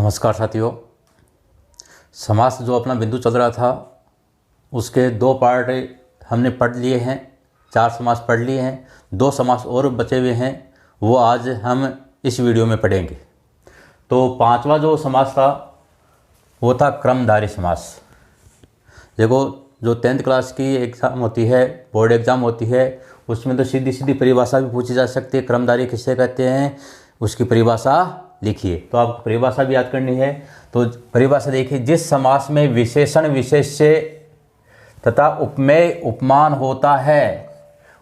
नमस्कार साथियों। समास जो अपना बिंदु चल रहा था उसके दो पार्ट हमने पढ़ लिए हैं। 4 समास पढ़ लिए हैं, 2 समास और बचे हुए हैं, वो आज हम इस वीडियो में पढ़ेंगे। तो 5वां जो समास था वो था क्रमधारी समास। देखो, जो 10th क्लास की एग्ज़ाम होती है, बोर्ड एग्ज़ाम होती है, उसमें तो सीधी सीधी परिभाषा भी पूछी जा सकती है। क्रमधारी किसे कहते हैं, उसकी परिभाषा लिखिए। तो आपको परिभाषा भी याद करनी है। तो परिभाषा देखिए, जिस समास में विशेषण विशेष्य तथा उपमेय उपमान होता है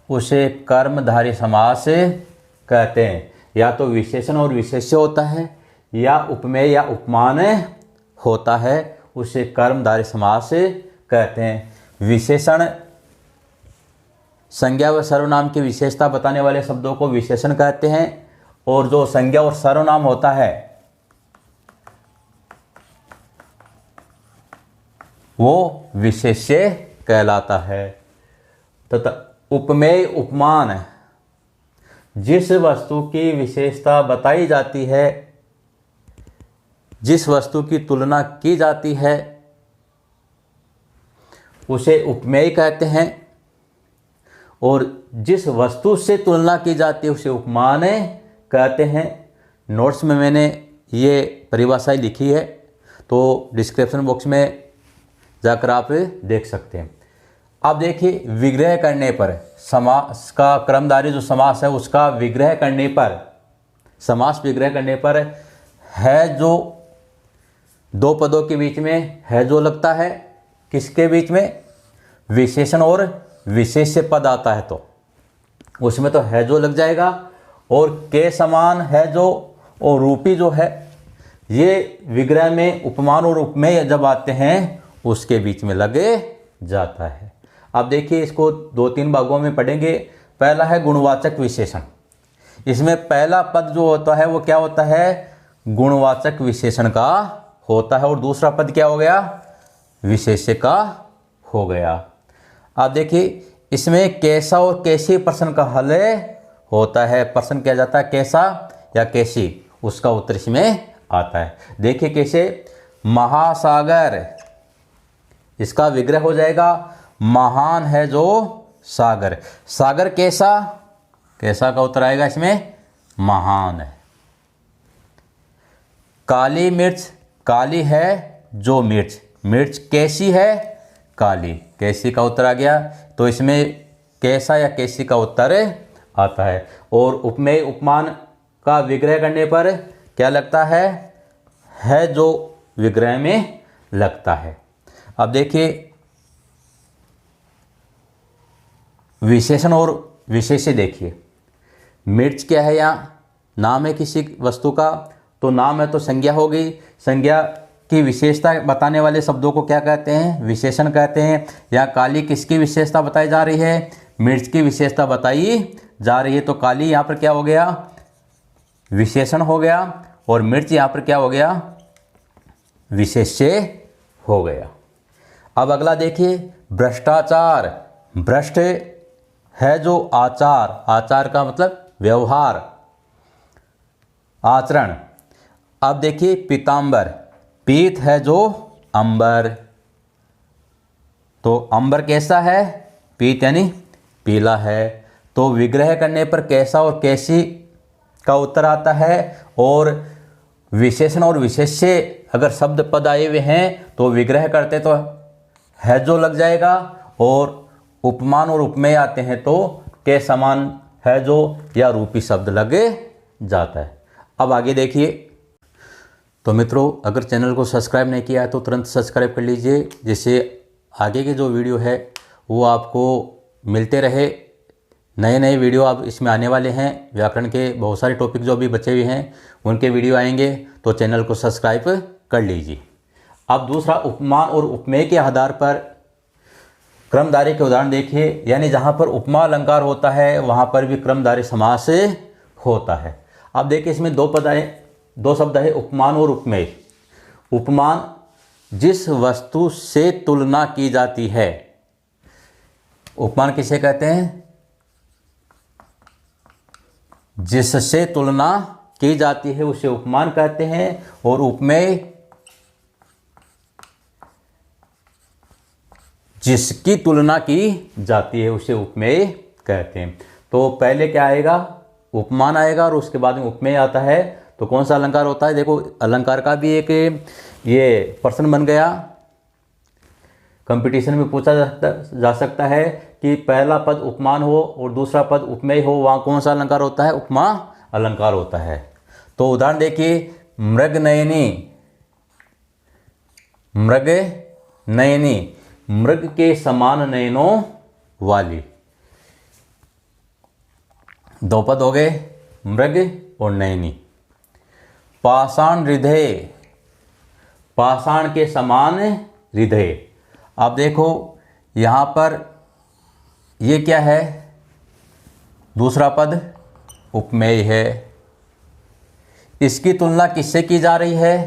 उसे कर्मधारी समास कहते हैं। या तो विशेषण और विशेष्य होता है या उपमेय या उपमान होता है, उसे कर्मधारी समास कहते हैं। विशेषण संज्ञा व सर्वनाम की विशेषता बताने वाले शब्दों को विशेषण कहते हैं, और जो संज्ञा और सर्वनाम होता है वो विशेष्य कहलाता है। तथा उपमेय उपमान जिस वस्तु की विशेषता बताई जाती है, जिस वस्तु की तुलना की जाती है, उसे उपमेय कहते हैं, और जिस वस्तु से तुलना की जाती है उसे उपमान कहते हैं। नोट्स में मैंने ये परिभाषाएं लिखी है, तो डिस्क्रिप्शन बॉक्स में जाकर आप देख सकते हैं। अब देखिए, विग्रह करने पर समास का क्रमधारी जो समास है उसका विग्रह करने पर, समास विग्रह करने पर है जो दो पदों के बीच में है जो लगता है, किसके बीच में, विशेषण और विशेष्य पद आता है तो उसमें तो है जो लग जाएगा, और के समान है जो और रूपी जो है, ये विग्रह में उपमान और उपमेय जब आते हैं उसके बीच में लगे जाता है। अब देखिए, इसको 2-3 भागों में पढ़ेंगे। पहला है गुणवाचक विशेषण। इसमें पहला पद जो होता है वो क्या होता है, गुणवाचक विशेषण का होता है, और दूसरा पद क्या हो गया, विशेष्य का हो गया। अब देखिए, इसमें कैसा और कैसी प्रश्न का हल होता है। प्रश्न किया जाता है कैसा या कैसी, उसका उत्तर इसमें आता है। देखिए कैसे, महासागर, इसका विग्रह हो जाएगा महान है जो सागर। सागर कैसा, कैसा का उत्तर आएगा इसमें महान है। काली मिर्च, काली है जो मिर्च, मिर्च कैसी है, काली, कैसी का उत्तर आ गया। तो इसमें कैसा या कैसी का उत्तर आता है। और उपमेय उपमान का विग्रह करने पर क्या लगता है जो विग्रह में लगता है। अब देखिए, विशेषण और विशेष्य देखिए। मिर्च क्या है, यहाँ नाम है किसी वस्तु का, तो नाम है तो संज्ञा हो गई। संज्ञा की विशेषता बताने वाले शब्दों को क्या कहते हैं, विशेषण कहते हैं। या काली किसकी विशेषता बताई जा रही है, मिर्च की विशेषता बताई जा रही है, तो काली यहाँ पर क्या हो गया, विशेषण हो गया, और मिर्च यहाँ पर क्या हो गया, विशेष्य हो गया। अब अगला देखिए, भ्रष्टाचार। भ्रष्ट है जो आचार, आचार का मतलब व्यवहार, आचरण। अब देखिए, पीतांबर, पीत है जो अंबर, तो अंबर कैसा है, पीत यानी पीला है। तो विग्रह करने पर कैसा और कैसी का उत्तर आता है, और विशेषण और विशेष्य अगर शब्द पद आए हुए हैं तो विग्रह करते तो है जो लग जाएगा, और उपमान और उपमेय आते हैं तो के समान है जो या रूपी शब्द लगे जाता है। अब आगे देखिए। तो मित्रों, अगर चैनल को सब्सक्राइब नहीं किया है तो तुरंत सब्सक्राइब कर लीजिए, जिससे आगे के जो वीडियो है वो आपको मिलते रहे। नए नए वीडियो अब इसमें आने वाले हैं। व्याकरण के बहुत सारे टॉपिक जो अभी बचे हुए हैं उनके वीडियो आएंगे, तो चैनल को सब्सक्राइब कर लीजिए। अब दूसरा, उपमान और उपमेय के आधार पर क्रमधारी के उदाहरण देखिए। यानी जहाँ पर उपमा अलंकार होता है वहाँ पर भी क्रमधारी समास होता है। अब देखिए, इसमें दो शब्द है, उपमान और उपमेय। उपमान जिस वस्तु से तुलना की जाती है, उपमान किसे कहते हैं, जिससे तुलना की जाती है उसे उपमान कहते हैं, और उपमेय जिसकी तुलना की जाती है उसे उपमेय कहते हैं। तो पहले क्या आएगा, उपमान आएगा, और उसके बाद में उपमेय आता है। तो कौन सा अलंकार होता है, देखो अलंकार का भी एक ये प्रश्न बन गया, कंपटीशन में पूछा जा सकता है कि पहला पद उपमान हो और दूसरा पद उपमेय हो, वहाँ कौन सा अलंकार होता है, उपमा अलंकार होता है। तो उदाहरण देखिए, मृग नयनी, मृग नयनी, मृग के समान नयनों वाली, दो पद हो गए, मृग और नयनी। पाषाण हृदय, पाषाण के समान हृदय। अब देखो यहाँ पर ये क्या है, दूसरा पद उपमेय है। इसकी तुलना किससे की जा रही है,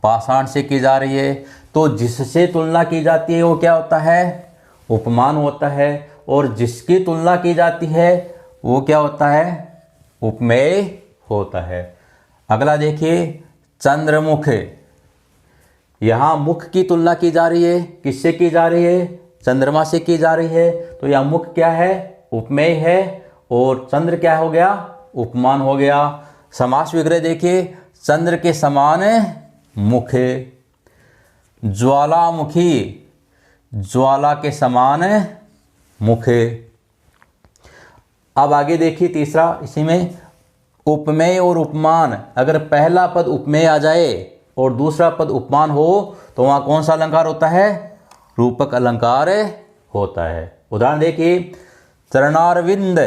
पाषाण से की जा रही है। तो जिससे तुलना की जाती है वो क्या होता है, उपमान होता है, और जिसकी तुलना की जाती है वो क्या होता है, उपमेय होता है। अगला देखिए, चंद्रमुख, यहाँ मुख की तुलना की जा रही है, किससे की जा रही है, चंद्रमा से की जा रही है। तो यहाँ मुख क्या है, उपमेय है, और चंद्र क्या हो गया, उपमान हो गया। समास विग्रह देखिए, चंद्र के समान मुख, ज्वालामुखी, ज्वाला के समान मुख। अब आगे देखिए तीसरा, इसी में उपमेय और उपमान, अगर पहला पद उपमेय आ जाए और दूसरा पद उपमान हो तो वहाँ कौन सा अलंकार होता है, रूपक अलंकार होता है। उदाहरण देखिए, चरणारविंद,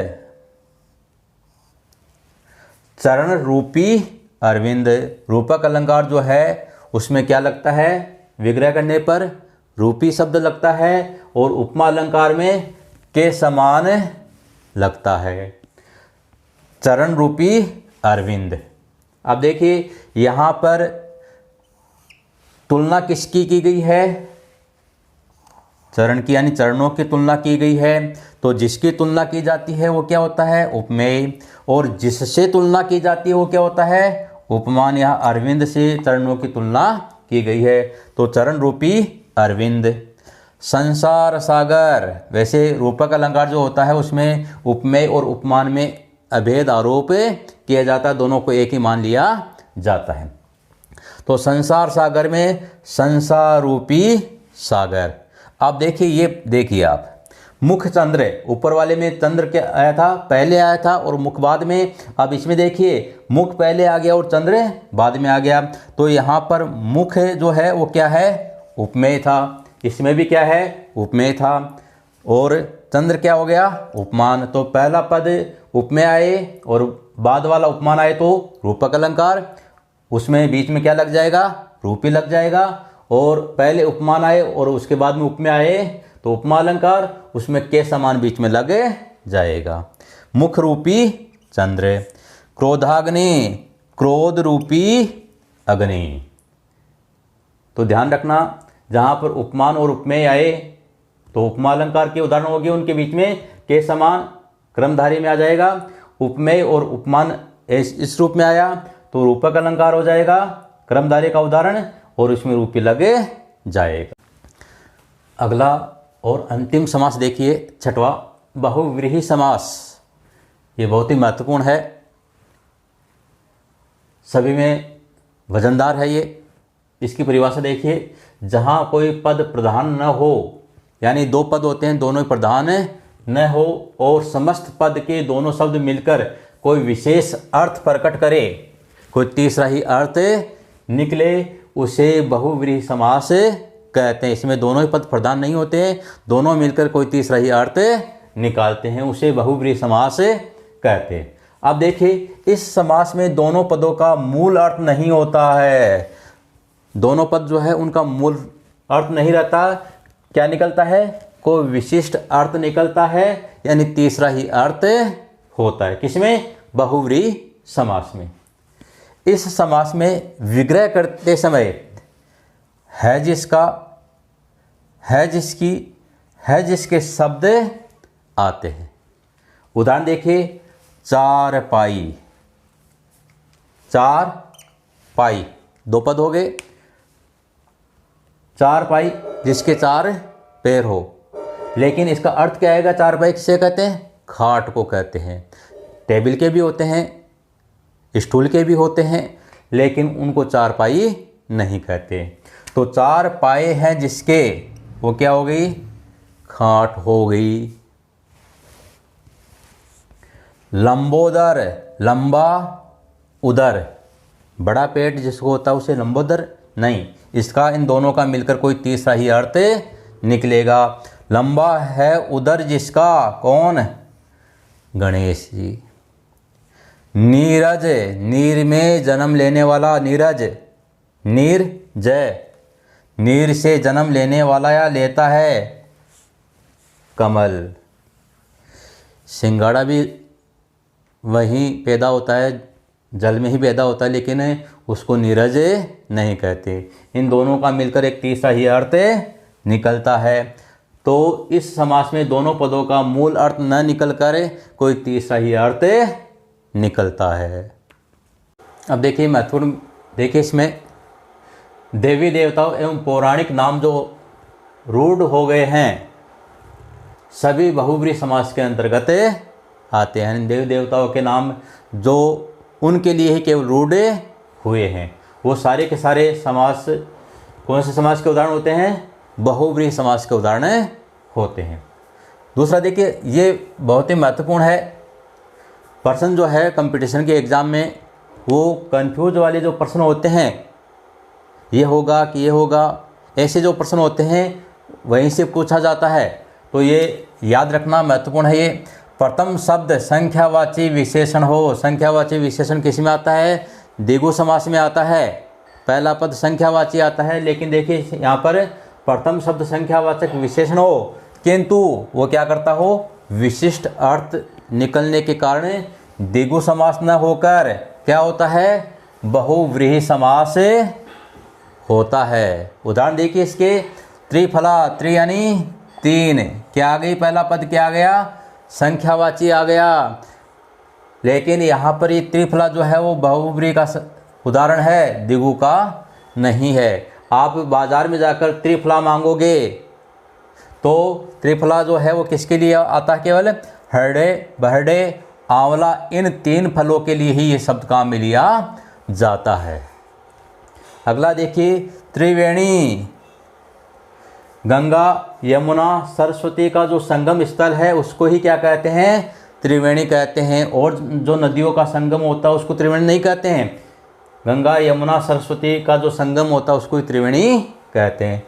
चरण रूपी अरविंद, रूपक अलंकार जो है उसमें क्या लगता है, विग्रह करने पर रूपी शब्द लगता है, और उपमा अलंकार में के समान लगता है, चरण रूपी अरविंद। अब देखिए यहाँ पर तुलना किसकी की गई है, चरण की, यानी चरणों की तुलना की गई है। तो जिसकी तुलना की जाती है वो क्या होता है, उपमेय, और जिससे तुलना की जाती है वो क्या होता है, उपमान। यहाँ अरविंद से चरणों की तुलना की गई है, तो चरण रूपी अरविंद। संसार सागर, वैसे रूपक अलंकार जो होता है उसमें उपमेय और उपमान में अभेद आरोप किया जाता है, दोनों को एक ही मान लिया जाता है। तो संसार सागर में संसार रूपी सागर। अब देखिए, ये देखिए आप, मुख चंद्र, ऊपर वाले में चंद्र क्या आया था, पहले आया था, और मुख बाद में। अब इसमें देखिए, मुख पहले आ गया और चंद्र बाद में आ गया। तो यहाँ पर मुख जो है वो क्या है, उपमेय था, इसमें भी क्या है, उपमेय था, और चंद्र क्या हो गया, उपमान। तो पहला पद उपमेय आए और बाद वाला उपमान आए तो रूपक अलंकार, उसमें बीच में क्या लग जाएगा, रूपी लग जाएगा। और पहले उपमान आए और उसके बाद में उपमेय आए तो उपमा अलंकार, उसमें के समान बीच में लग जाएगा। मुख रूपी चंद्र। क्रोधाग्नि, क्रोध रूपी अग्नि। तो ध्यान रखना, जहाँ पर उपमान और उपमेय आए तो उपमा अलंकार के उदाहरण हो गए, उनके बीच में के समान क्रमधारी में आ जाएगा। उपमेय और उपमान इस रूप में आया तो रूपक अलंकार हो जाएगा, क्रमधारी का उदाहरण, और उसमें रूपी लगे जाएगा। अगला और अंतिम समास देखिए, छठवां, बहुव्रीहि समास। ये बहुत ही महत्वपूर्ण है, सभी में वजनदार है ये। इसकी परिभाषा देखिए, जहाँ कोई पद प्रधान न हो, यानी दो पद होते हैं, दोनों ही प्रधान न हो, और समस्त पद के दोनों शब्द मिलकर कोई विशेष अर्थ प्रकट करे, कोई तीसरा ही अर्थ निकले, उसे बहुव्रीहि समास कहते हैं। इसमें दोनों ही पद प्रधान नहीं होते हैं, दोनों मिलकर कोई तीसरा ही अर्थ निकालते हैं, उसे बहुव्रीहि समास कहते हैं। अब देखिए, इस समास में दोनों पदों का मूल अर्थ नहीं होता है, दोनों पद जो है उनका मूल अर्थ नहीं रहता, क्या निकलता है, कोई विशिष्ट अर्थ निकलता है, यानी तीसरा ही अर्थ होता है। किसमें, बहुव्रीहि समास में। इस समास में विग्रह करते समय है जिसका, है जिसकी, है जिसके शब्द आते हैं। उदाहरण देखिए, चारपाई, 4 पाई, 2 पद हो गए। 4 पाई जिसके 4 पैर हो, लेकिन इसका अर्थ क्या आएगा? 4 पाई किसे कहते हैं? खाट को कहते हैं। टेबल के भी होते हैं, स्टूल के भी होते हैं, लेकिन उनको 4 पाई नहीं कहते। तो 4 पाए हैं जिसके, वो क्या हो गई? खाट हो गई। लंबोदर, लंबा उदर, बड़ा पेट जिसको होता है उसे लंबोदर नहीं, इसका इन दोनों का मिलकर कोई तीसरा ही अर्थ निकलेगा। लंबा है उदर जिसका, कौन? गणेश जी। नीरज, नीर में जन्म लेने वाला, नीरज, नीर जय, नीर से जन्म लेने वाला या लेता है, कमल। सिंगाड़ा भी वहीं पैदा होता है, जल में ही पैदा होता है, लेकिन उसको नीरज नहीं कहते। इन दोनों का मिलकर एक तीसरा ही अर्थ निकलता है। तो इस समास में दोनों पदों का मूल अर्थ न निकल कर कोई तीसरा ही अर्थ निकलता है। अब देखिए महत्वपूर्ण, देखिए इसमें देवी देवताओं एवं पौराणिक नाम जो रूढ़ हो गए हैं सभी बहुब्रीहि समास के अंतर्गत आते हैं। देवी देवताओं के नाम जो उनके लिए ही केवल रूढ़ हुए हैं, वो सारे के सारे समास कौन से समास के उदाहरण होते हैं? बहुब्रीहि समास के उदाहरण होते हैं। दूसरा देखिए, ये बहुत ही महत्वपूर्ण है। प्रश्न जो है कंपटीशन के एग्ज़ाम में वो कंफ्यूज वाले जो प्रश्न होते हैं, ये होगा कि ये होगा, ऐसे जो प्रश्न होते हैं वहीं से पूछा जाता है। तो ये याद रखना महत्वपूर्ण है। ये प्रथम शब्द संख्यावाची विशेषण हो, संख्यावाची विशेषण किस में आता है? द्विगु समास में आता है। पहला पद संख्यावाची आता है, लेकिन देखिए यहाँ पर प्रथम शब्द संख्यावाचक विशेषण हो, किंतु वो क्या करता हो? विशिष्ट अर्थ निकलने के कारण द्विगु समास न होकर क्या होता है? बहुव्रीहि समास होता है। उदाहरण देखिए इसके, त्रिफला, त्रि यानी 3, क्या आ गई? पहला पद क्या आ गया? संख्यावाची आ गया। लेकिन यहाँ पर ये त्रिफला जो है वो बहुव्रीहि का उदाहरण है, द्विगु का नहीं है। आप बाजार में जाकर त्रिफला मांगोगे तो त्रिफला जो है वो किसके लिए आता है? केवल हरडे, बहरडे, आंवला, इन 3 फलों के लिए ही ये शब्द काम में लिया जाता है। अगला देखिए, त्रिवेणी, गंगा, यमुना, सरस्वती का जो संगम स्थल है उसको ही क्या कहते हैं? त्रिवेणी कहते हैं। और जो नदियों का संगम होता है उसको त्रिवेणी नहीं कहते हैं। गंगा, यमुना, सरस्वती का जो संगम होता है उसको त्रिवेणी कहते हैं।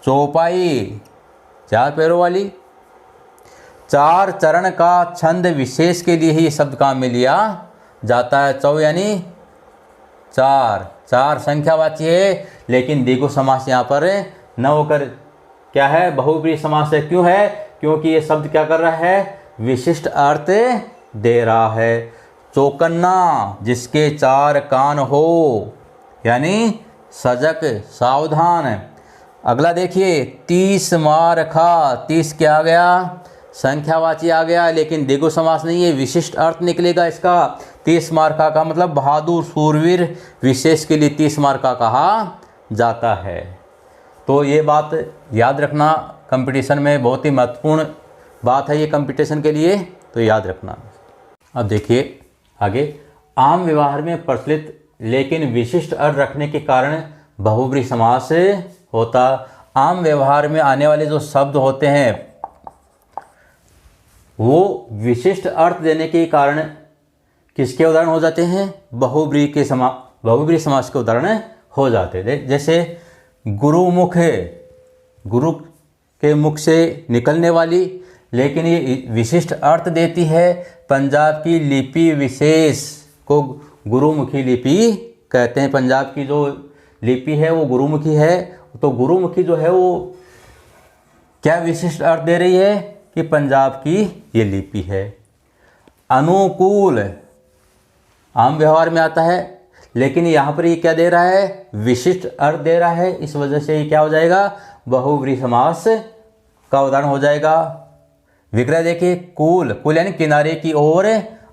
चौपाई, 4 पैरों वाली, 4 चरण का छंद विशेष के लिए ही शब्द काम में लिया जाता है। चौ यानी 4, 4 संख्यावाची है, लेकिन द्विगु समास यहाँ पर न होकर क्या है? बहुब्रीहि समास है। क्यों है? क्योंकि ये शब्द क्या कर रहा है? विशिष्ट अर्थ दे रहा है। चौकन्ना, जिसके 4 कान हो, यानी सजग, सावधान। अगला देखिए, 30 मार खा, 30 क्या आ गया? संख्यावाची आ गया, लेकिन द्विगु समास नहीं है, विशिष्ट अर्थ निकलेगा इसका। 30 मार्का का मतलब बहादुर, सूरवीर, विशेष के लिए 30 मार्का कहा जाता है। तो ये बात याद रखना, कंपटीशन में बहुत ही महत्वपूर्ण बात है ये कंपटीशन के लिए, तो याद रखना। अब देखिए आगे, आम व्यवहार में प्रचलित लेकिन विशिष्ट अर्थ रखने के कारण बहुब्रीहि समास होता। आम व्यवहार में आने वाले जो शब्द होते हैं वो विशिष्ट अर्थ देने के कारण किसके उदाहरण हो जाते हैं? बहुब्रीहि समास के उदाहरण हो जाते हैं। जैसे गुरुमुख है, गुरु के मुख से निकलने वाली, लेकिन ये विशिष्ट अर्थ देती है। पंजाब की लिपि विशेष को गुरुमुखी लिपि कहते हैं। पंजाब की जो लिपि है वो गुरुमुखी है। तो गुरुमुखी जो है वो क्या विशिष्ट अर्थ दे रही है? कि पंजाब की ये लिपि है। अनुकूल आम व्यवहार में आता है, लेकिन यहाँ पर ये क्या दे रहा है? विशिष्ट अर्थ दे रहा है। इस वजह से ये क्या हो जाएगा? बहुब्रीहि समास का उदाहरण हो जाएगा। विग्रह देखिए, कूल, कूल यानी किनारे की ओर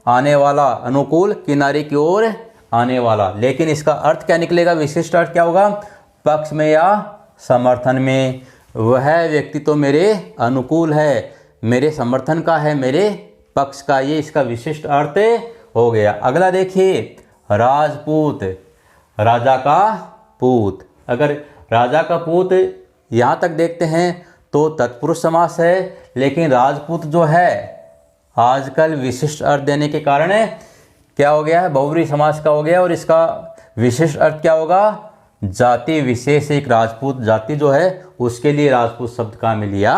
आने वाला, अनुकूल किनारे की ओर आने वाला। लेकिन इसका अर्थ क्या निकलेगा, विशिष्ट अर्थ क्या होगा, पक्ष में या समर्थन में। वह व्यक्ति तो मेरे अनुकूल है, मेरे समर्थन का है, मेरे पक्ष का, ये इसका विशिष्ट अर्थ हो गया। अगला देखिए, राजपूत, राजा का पूत। अगर राजा का पूत यहाँ तक देखते हैं तो तत्पुरुष समास है, लेकिन राजपूत जो है आजकल विशिष्ट अर्थ देने के कारण क्या हो गया है, बहुब्रीहि समास का हो गया। और इसका विशिष्ट अर्थ क्या होगा, जाति विशेष, एक राजपूत जाति जो है उसके लिए राजपूत शब्द काम में लिया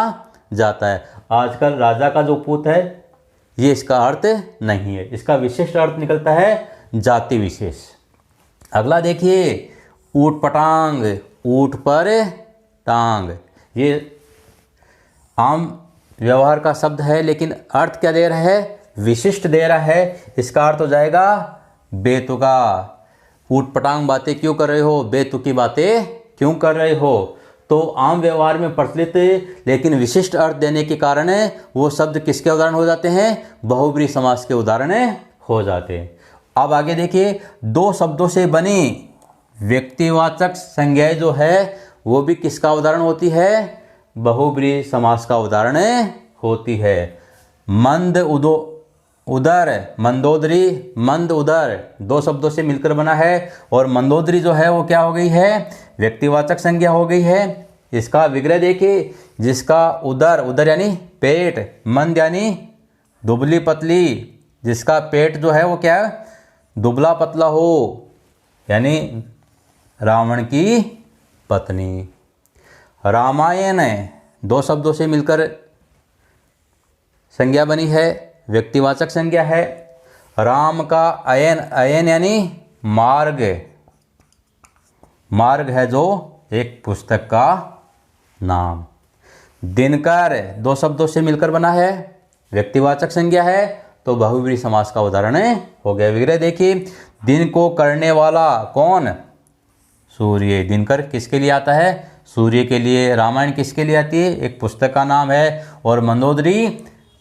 जाता है। आजकल राजा का जो पूत है ये इसका अर्थ नहीं है, इसका विशिष्ट अर्थ निकलता है जाति विशेष। अगला देखिए, ऊट पटांग, ऊट पर टांग। ये आम व्यवहार का शब्द है, लेकिन अर्थ क्या दे रहा है, विशिष्ट दे रहा है। इसका अर्थ हो जाएगा बेतुका। ऊट पटांग बातें क्यों कर रहे हो, बेतुकी बातें क्यों कर रहे हो। तो आम व्यवहार में प्रचलित लेकिन विशिष्ट अर्थ देने के कारण वो शब्द किसके उदाहरण हो जाते हैं, बहुब्रीहि समास के उदाहरण हो जाते हैं। अब आगे देखिए, दो शब्दों से बनी व्यक्तिवाचक संज्ञा जो है वो भी किसका उदाहरण होती है, बहुब्रीहि समास का उदाहरण होती है। मंद उदर, मंदोदरी, मंद उदर दो शब्दों से मिलकर बना है, और मंदोदरी जो है वो क्या हो गई है, व्यक्तिवाचक संज्ञा हो गई है। इसका विग्रह देखिए, जिसका उदर, उदर यानी पेट, मंद यानी दुबली पतली, जिसका पेट जो है वो क्या है, दुबला पतला हो, यानी रावण की पत्नी। रामायण दो शब्दों से मिलकर संज्ञा बनी है, व्यक्तिवाचक संज्ञा है। राम का अयन, अयन यानी मार्ग, मार्ग है जो एक पुस्तक का नाम। दिनकर दो शब्दों से मिलकर बना है, व्यक्तिवाचक संज्ञा है, तो बहुब्रीहि समास का उदाहरण हो गया। विग्रह देखिए, दिन को करने वाला कौन, सूर्य। दिनकर किसके लिए आता है, सूर्य के लिए। रामायण किसके लिए आती है, एक पुस्तक का नाम है। और मंदोदरी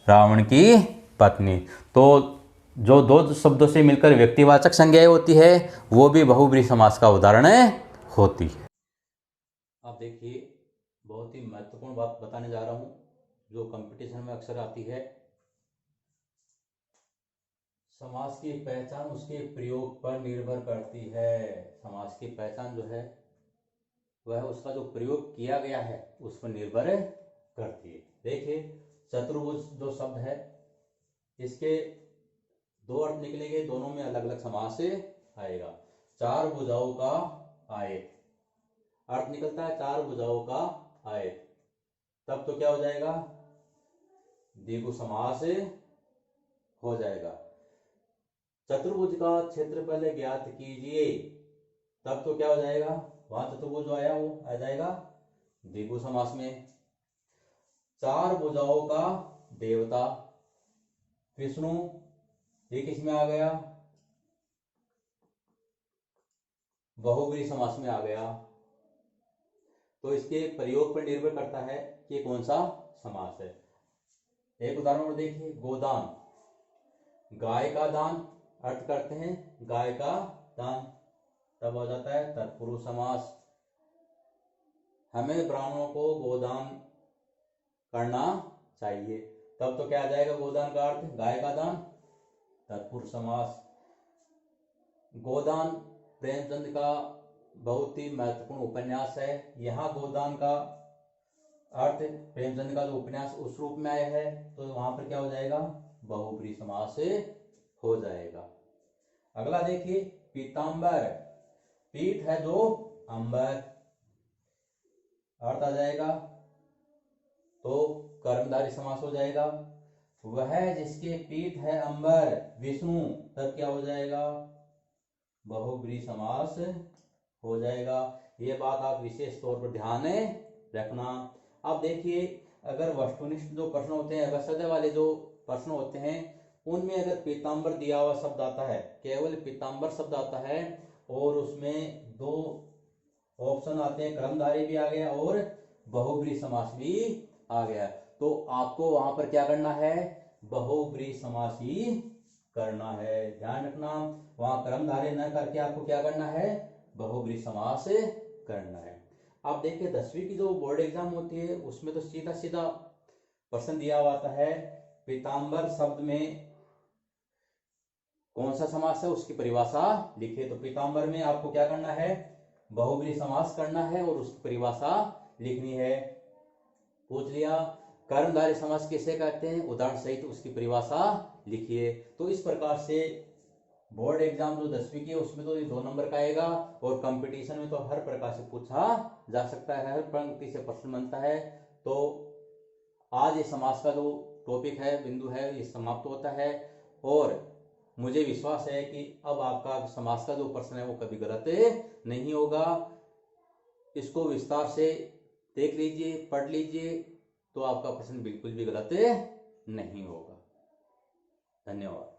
रावण की पत्नी। तो जो दो शब्दों से मिलकर व्यक्तिवाचक संज्ञाएं होती है वो भी बहुब्रीहि समास का उदाहरण होती है। अब देखिए, बहुत ही महत्वपूर्ण बात बताने जा रहा हूँ जो कंपटीशन में अक्सर आती है। समास की पहचान उसके प्रयोग पर निर्भर करती है। समास की पहचान जो है वह उसका जो प्रयोग किया गया है उस पर निर्भर करती है। देखिए, चतुर्भुज जो शब्द है इसके दो अर्थ निकलेंगे, दोनों में अलग अलग समास आएगा। चार भुजाओं का आयत, अर्थ निकलता है चार भुजाओं का आयत, तब तो क्या हो जाएगा, द्विगु समास हो जाएगा। चतुर्भुज का क्षेत्रफल ज्ञात कीजिए, तब तो क्या हो जाएगा, वहां चतुर्भुज जो आया वो आ जाएगा द्विगु समास में। चार भुजाओं का देवता विष्णु, ये किस में आ गया, बहुब्रीहि समास में आ गया। तो इसके प्रयोग पर निर्भर करता है कि कौन सा समास है। एक उदाहरण और देखिए, गोदान, गाय का दान, अर्थ करते हैं गाय का दान, तब हो जाता है तत्पुरुष समास। हमें ब्राह्मणों को गोदान करना चाहिए, तब तो क्या आ जाएगा, गोदान का अर्थ गाय का दान, तत्पुरुष समास। गोदान प्रेमचंद का बहुत ही महत्वपूर्ण उपन्यास है। यहाँ गोदान का अर्थ प्रेमचंद का जो उपन्यास उस रूप में आया है, तो वहां पर क्या हो जाएगा, बहुब्रीहि समास हो जाएगा। अगला देखिए, पीतांबर, पीत है जो अंबर, अर्थ आ जाएगा तो कर्मधारय समास हो जाएगा। वह जिसके पीत है अंबर विष्णु, तब क्या हो जाएगा, बहुब्रीहि समास हो जाएगा। ये बात आप विशेष तौर पर ध्यान रखना। अब देखिए, अगर वस्तुनिष्ठ जो प्रश्न होते हैं, वैसे वाले जो प्रश्न होते हैं, उनमें अगर पीतांबर दिया हुआ शब्द आता है, केवल पीतांबर शब्द आता है और उसमें दो ऑप्शन आते हैं, कर्मधारय भी आ गया और बहुब्रीहि समास भी आ गया, तो आपको वहां पर क्या करना है, बहुब्रीहि समास ही करना है। ध्यान रखना, वहां कर्मधारय न करके आपको क्या करना है, बहुब्रीहि समास करना है। आप देखिए 10वीं की जो बोर्ड एग्जाम होती है उसमें तो सीधा सीधा प्रश्न दिया हुआ आता है, पीताम्बर शब्द में कौन सा समास है उसकी परिभाषा लिखिए। तो पीताम्बर में आपको क्या करना है, बहुब्रीहि समास करना है और उसकी परिभाषा लिखनी है। पूछ लिया कर्मधारय समास किसे कहते हैं, उदाहरण सहित उसकी परिभाषा लिखिए। तो इस प्रकार से बोर्ड एग्जाम जो 10वीं की है उसमें तो ये 2 नंबर का आएगा, और कंपटीशन में तो हर प्रकार से पूछा जा सकता है, हर पंक्ति से प्रश्न बनता है। तो आज ये समास का जो टॉपिक है, बिंदु है, ये समाप्त होता है। और मुझे विश्वास है कि अब आपका समास का जो प्रश्न है वो कभी गलत नहीं होगा। इसको विस्तार से देख लीजिए, पढ़ लीजिए, तो आपका प्रश्न बिल्कुल भी गलत नहीं होगा। धन्यवाद।